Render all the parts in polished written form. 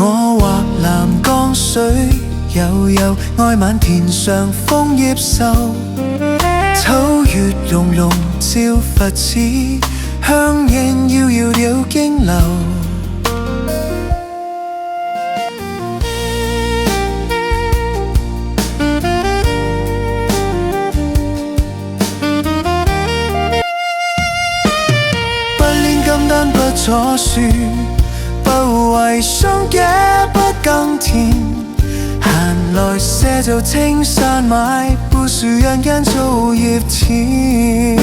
我畫藍江水悠悠，愛漫田上楓葉秀。秋月濃濃照佛寺，香煙遙遙繞經流。不煉金丹不楚樹，不為商也不耕田。閒來些就青山買布樹，人間造業錢。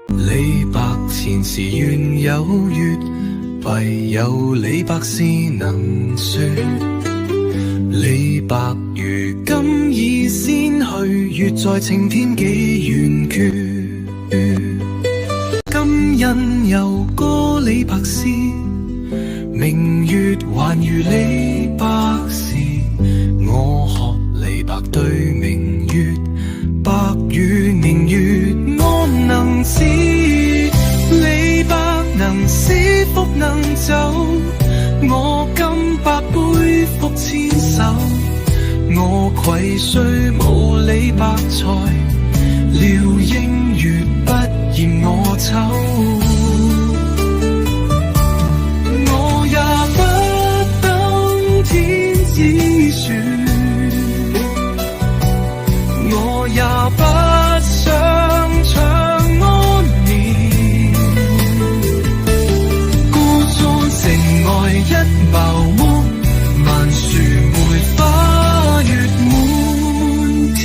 李白前時願有月，唯有李白是能說。李白如今已先去，月在青天幾圓缺。今因有歌李白詩，明月還如李白時。我學李白對明月，白與明月安能知？李白能詩賦能酒，我今百杯復千首。我愧雖無李白才，料應月不嫌我醜。我也不登天之樹，我也不上長安眠。孤莊城外一茅屋，萬樹梅花月滿天。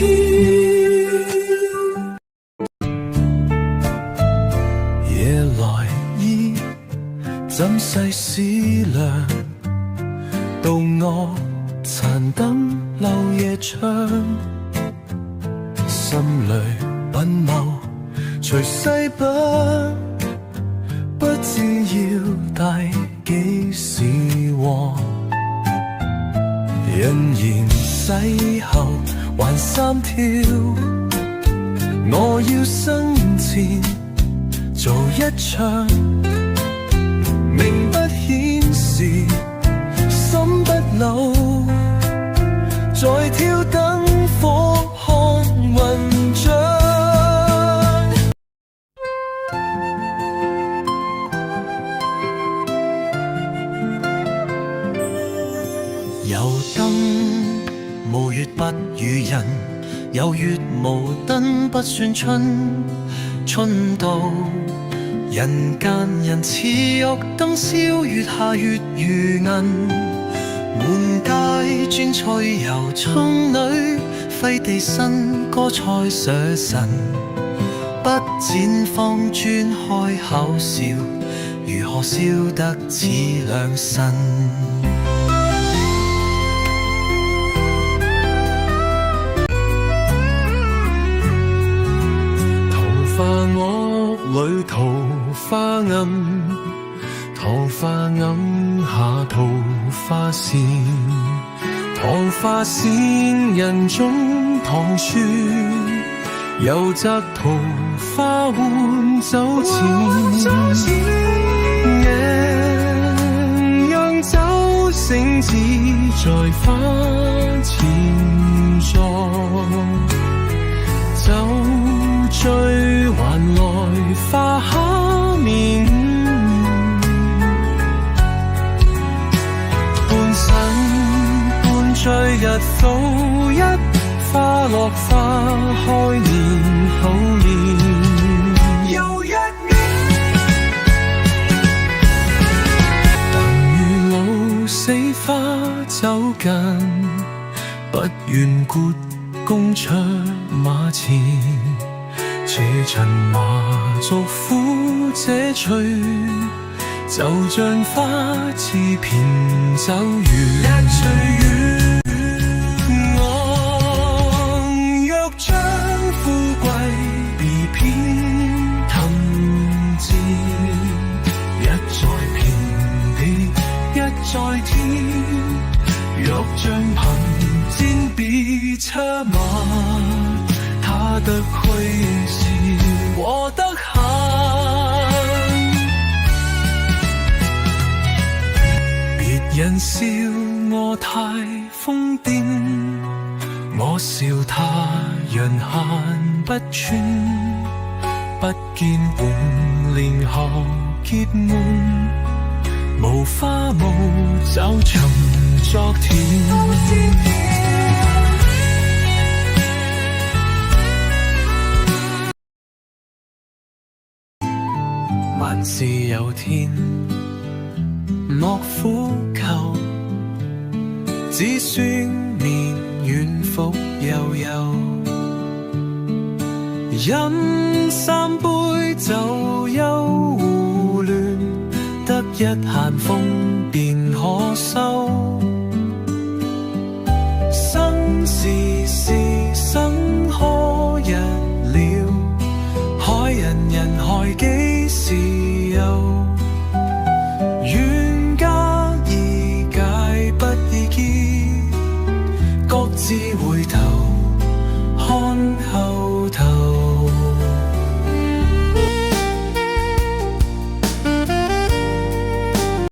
夜來依怎細思量，渡我殘燈漏夜窗。心裏品謀隨西北，不知要帶幾時往。人言洗後還三挑，我要生前做一場，名不顯示，心不朽，在挑燈火看雲章。有燈無月不與人，有月無燈不算春。春到人間人似玉燈燒，月下月如銀。滿街磚菜油蔥女，揮地新歌菜上神。不剪方磚開口笑，如何笑得似良辰？屋裏桃花暗，桃花暗下桃花扇。桃花扇人中堂書，又摘桃花換酒錢。夜讓酒醒只在花前坐，酒醉還來花下面，半醒半醉日復一，花落花開年後年又一年。但遇老死花走近，不願顧公出馬前。斜塵麻俗苦這趣，就像花似片酒圓。一醉雨，我若將富貴別偏氹戰，一在平地，一在天。若將貧賤別出馬，他得虛詞過得閒。別人笑我太瘋癲，我笑他人閒不穿，不見半年後結悶，無花無酒尋昨天。萬事有天，莫苦求，只算年遠復悠悠。飲三杯酒休胡亂，得一閒風便可收。生時時生可日了，害人人害己時有。